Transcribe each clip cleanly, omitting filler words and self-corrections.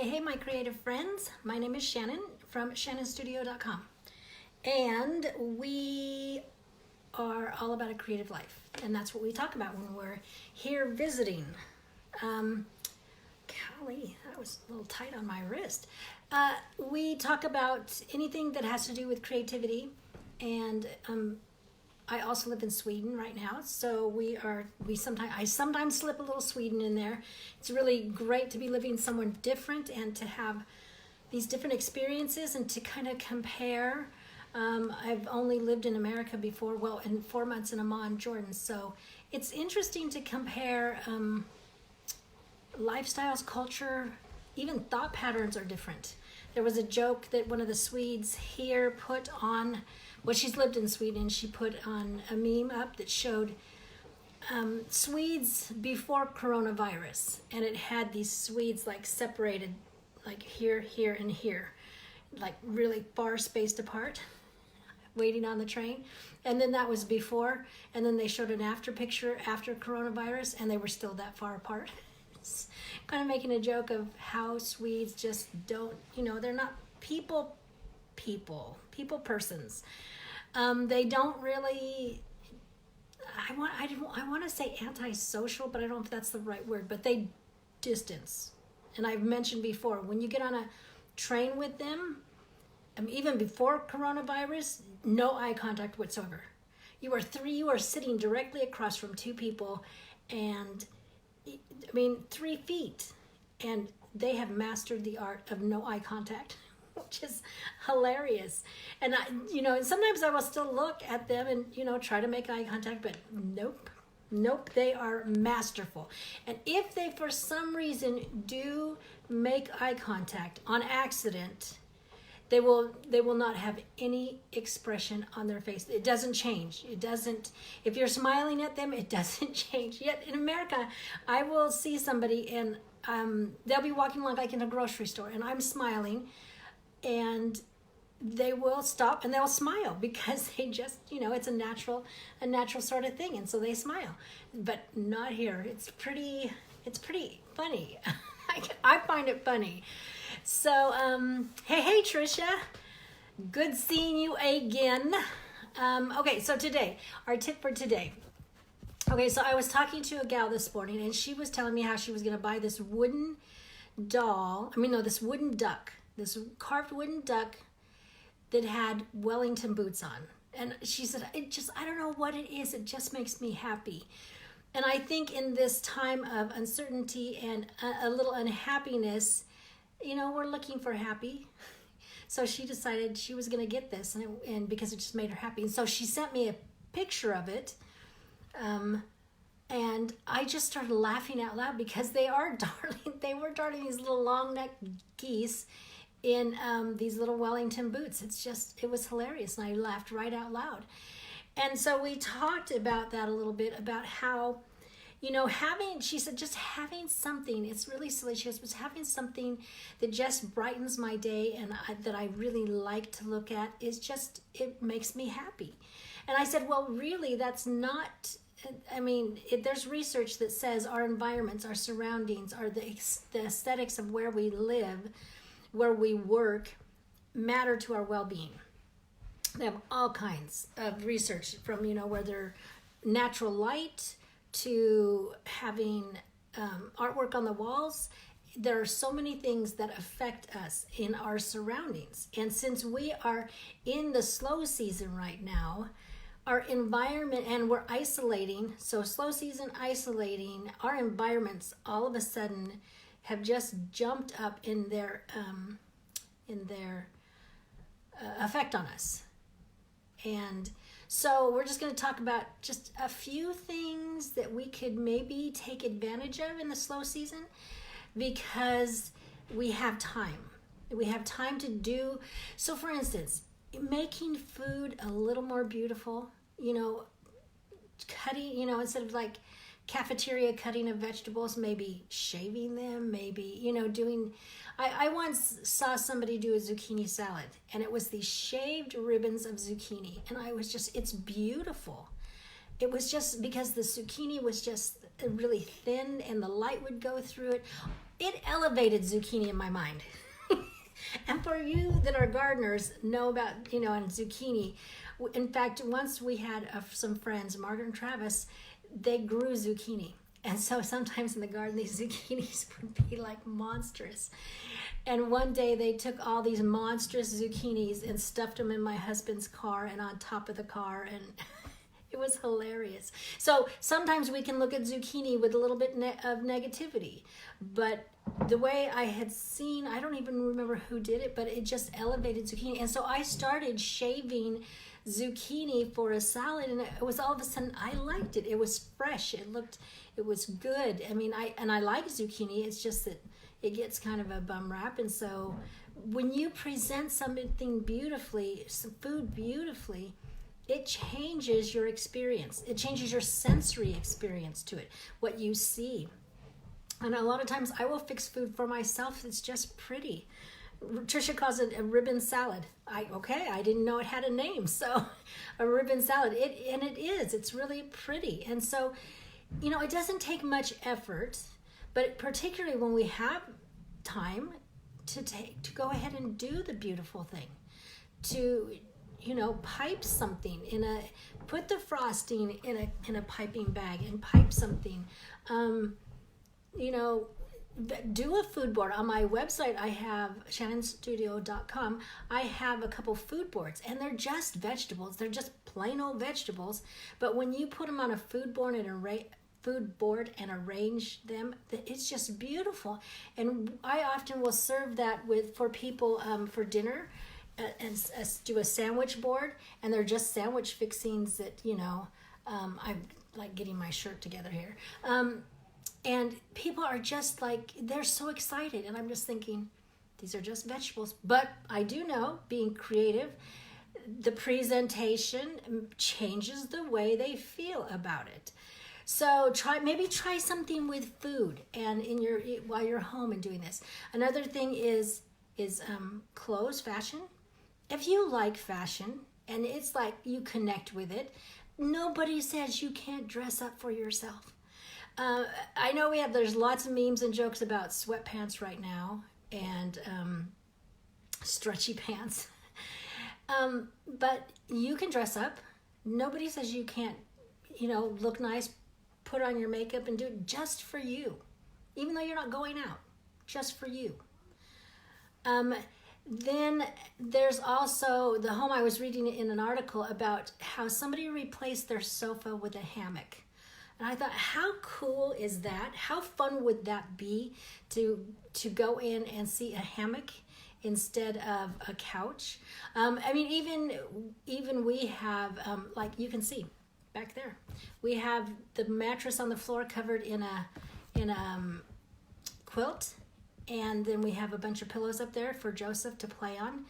Hey, my creative friends. My name is Shannon from shannonstudio.com. And we are all about a creative life. And that's what we talk about when we're here visiting. Golly, that was a little tight on my wrist. We talk about anything that has to do with creativity. And I also live in Sweden right now, so I sometimes slip a little Sweden in there. It's really great to be living somewhere different and to have these different experiences and to kind of compare. I've only lived in America before, well, in 4 months in Amman, Jordan, so it's interesting to compare lifestyles, culture, even thought patterns are different. There was a joke that one of the Swedes here put on, well, she's lived in Sweden, she put on a meme up that showed Swedes before coronavirus, and it had these Swedes like separated, like here, here, and here, like really far spaced apart, waiting on the train. And then that was before, and then they showed an after picture after coronavirus, and they were still that far apart. It's kind of making a joke of how Swedes just don't, they're not people persons. They don't really, I want to say antisocial, but I don't know if that's the right word, but they distance. And I've mentioned before, when you get on a train with them, even before coronavirus, no eye contact whatsoever. You are sitting directly across from two people, and 3 feet, and they have mastered the art of no eye contact, which is hilarious. And sometimes I will still look at them and, try to make eye contact, but nope, they are masterful. And if they, for some reason, do make eye contact on accident, they will not have any expression on their face. It doesn't change. It doesn't, if you're smiling at them, it doesn't change. Yet in America, I will see somebody and they'll be walking along like in a grocery store, and I'm smiling, and they will stop and they'll smile because they just, it's a natural sort of thing, and so they smile. But not here. It's pretty funny. I find it funny. So, hey, Trisha, good seeing you again. Okay, so today, our tip for today. Okay, so I was talking to a gal this morning, and she was telling me how she was going to buy this wooden this wooden duck, this carved wooden duck that had Wellington boots on. And she said, I don't know what it is, it just makes me happy. And I think in this time of uncertainty and a little unhappiness, we're looking for happy. So she decided she was going to get this, and because it just made her happy. And so she sent me a picture of it. And I just started laughing out loud because they are darling. They were darling, these little long-necked geese in these little Wellington boots. It was hilarious. And I laughed right out loud. And so we talked about that a little bit, about how, she said, just having something, it's really silly. She goes, having something that just brightens my day and that I really like to look at it makes me happy. And I said, well, really, that's not, there's research that says our environments, our surroundings, the aesthetics of where we live, where we work, matter to our well-being. They have all kinds of research from, whether natural light to having artwork on the walls. There are so many things that affect us in our surroundings. And since we are in the slow season right now, our environment, and we're isolating, so slow season isolating, our environments all of a sudden have just jumped up in their effect on us. And so we're just going to talk about just a few things that we could maybe take advantage of in the slow season, because we have time. We have time to do. So for instance, making food a little more beautiful, cutting, instead of like cafeteria cutting of vegetables, maybe shaving them, maybe, doing, I once saw somebody do a zucchini salad, and it was these shaved ribbons of zucchini, and it's beautiful. It was just because the zucchini was just really thin and the light would go through it. it elevated zucchini in my mind. And for you that are gardeners, know about, and zucchini. In fact, once we had some friends, Margaret and Travis, they grew zucchini. And so sometimes in the garden, these zucchinis would be like monstrous. And one day they took all these monstrous zucchinis and stuffed them in my husband's car and on top of the car. And it was hilarious. So sometimes we can look at zucchini with a little bit of negativity. But the way I had seen, I don't even remember who did it, but it just elevated zucchini. And so I started shaving zucchini for a salad, and it was all of a sudden, I liked it. It was fresh. It was good. I mean, I like zucchini. It's just that it gets kind of a bum rap. And so when you present something beautifully, some food beautifully, it changes your experience. It changes your sensory experience to it, what you see. And a lot of times I will fix food for myself that's just pretty. Trisha calls it a ribbon salad. I didn't know it had a name. So a ribbon salad, it is. It's really pretty. And so, it doesn't take much effort, but particularly when we have time to go ahead and do the beautiful thing, to pipe something put the frosting in a piping bag and pipe something. Do a food board. On my website, I have shannonstudio.com. I have a couple food boards, and they're just vegetables. They're just plain old vegetables. But when you put them on a food board and arrange them, it's just beautiful. And I often will serve that for people for dinner, and do a sandwich board, and they're just sandwich fixings that I'm like getting my shirt together here. And people are just like, they're so excited. And I'm just thinking, these are just vegetables. But I do know, being creative, the presentation changes the way they feel about it. So maybe try something with food and while you're home and doing this. Another thing is clothes, fashion. If you like fashion and it's like you connect with it, nobody says you can't dress up for yourself. I know there's lots of memes and jokes about sweatpants right now and stretchy pants. But you can dress up. Nobody says you can't, look nice, put on your makeup and do it just for you, even though you're not going out, just for you. Then there's also the home. I was reading in an article about how somebody replaced their sofa with a hammock. And I thought, how cool is that? How fun would that be to go in and see a hammock instead of a couch? Even we have, like you can see back there, we have the mattress on the floor covered in a quilt, and then we have a bunch of pillows up there for Joseph to play on,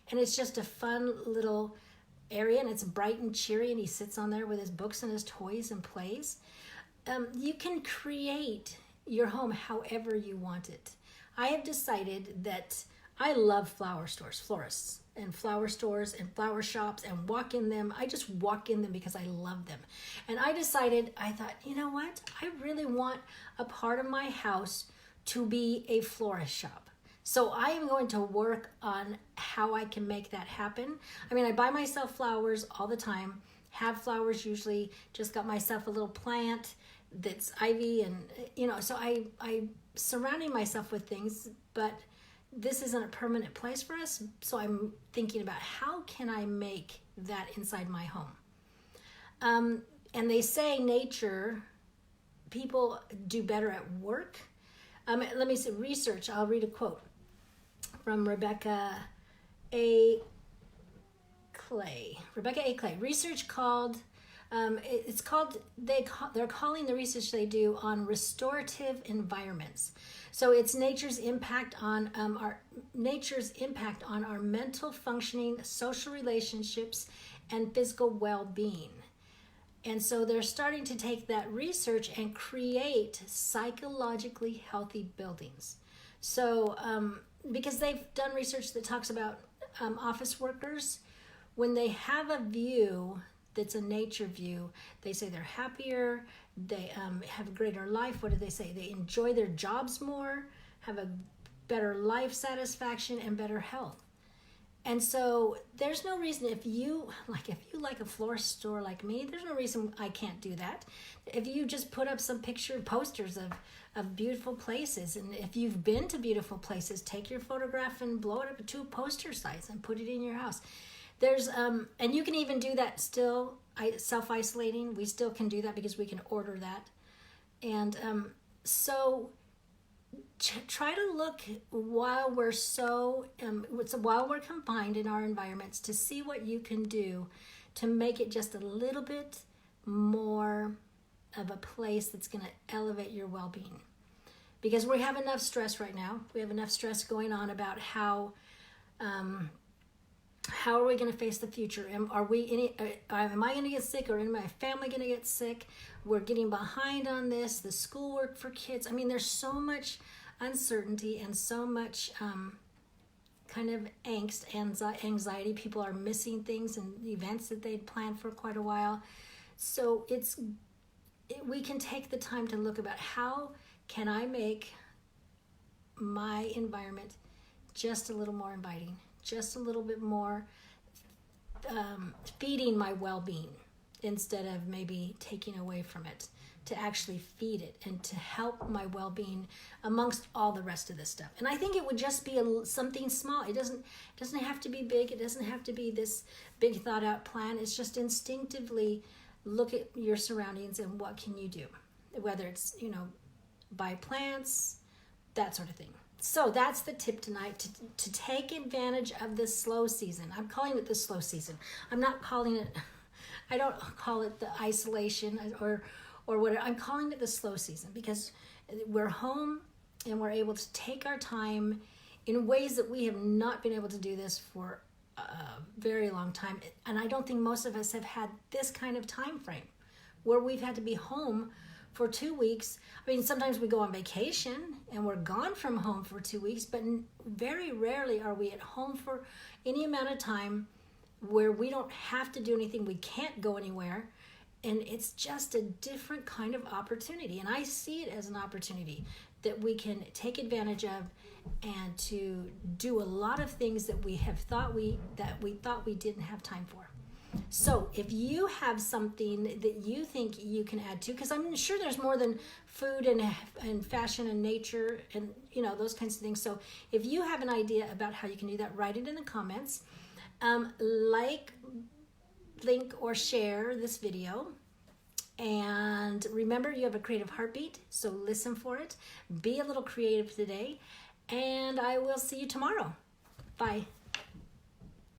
and it's just a fun little area, and it's bright and cheery, and he sits on there with his books and his toys and plays. You can create your home however you want it. I have decided that I love flower stores, florists, and flower stores and flower shops, and walk in them. I just walk in them because I love them. And I thought, you know what? I really want a part of my house to be a florist shop. So I am going to work on how I can make that happen. I buy myself flowers all the time, have flowers usually, just got myself a little plant that's ivy, and so I'm surrounding myself with things, but this isn't a permanent place for us. So I'm thinking about how can I make that inside my home. And they say people do better at work. Let me see, research. I'll read a quote from Rebecca A. Clay. Research called, they're calling the research they do on restorative environments. So it's nature's impact on our mental functioning, social relationships, and physical well-being. And so they're starting to take that research and create psychologically healthy buildings. So because they've done research that talks about office workers, when they have a view that's a nature view, they say they're happier, they have a greater life. What do they say? They enjoy their jobs more. have a better life satisfaction and better health. And so there's no reason if you like a florist store like me, there's no reason I can't do that. If you just put up some posters of beautiful places, and if you've been to beautiful places, take your photograph and blow it up to a poster size and put it in your house. There's and you can even do that still self-isolating. We still can do that because we can order that. And so try to look while we're while we're confined in our environments to see what you can do to make it just a little bit more of a place that's going to elevate your well-being. Because we have enough stress right now. We have enough stress going on about how are we going to face the future? Am I going to get sick, or is my family going to get sick? We're getting behind on this, the schoolwork for kids. I mean, there's so much uncertainty and so much kind of angst, anxiety. People are missing things and events that they'd planned for quite a while. So we can take the time to look about how can I make my environment just a little more inviting, just a little bit more feeding my well-being instead of maybe taking away from it, to actually feed it and to help my well-being amongst all the rest of this stuff. And I think it would just be something small. It doesn't have to be big. It doesn't have to be this big thought out plan. It's just instinctively look at your surroundings and what can you do, whether it's, buy plants, that sort of thing. So that's the tip tonight, to take advantage of this slow season. I'm calling it the slow season. I don't call it the isolation or whatever. I'm calling it the slow season because we're home and we're able to take our time in ways that we have not been able to do this for a very long time. And I don't think most of us have had this kind of time frame where we've had to be home for 2 weeks. I mean, sometimes we go on vacation and we're gone from home for 2 weeks, but very rarely are we at home for any amount of time where we don't have to do anything, we can't go anywhere, and it's just a different kind of opportunity. And I see it as an opportunity that we can take advantage of and to do a lot of things that we thought we didn't have time for. So if you have something that you think you can add to, because I'm sure there's more than food and fashion and nature and those kinds of things. So if you have an idea about how you can do that, write it in the comments. Link or share this video. And remember, you have a creative heartbeat, so listen for it. Be a little creative today, and I will see you tomorrow. Bye.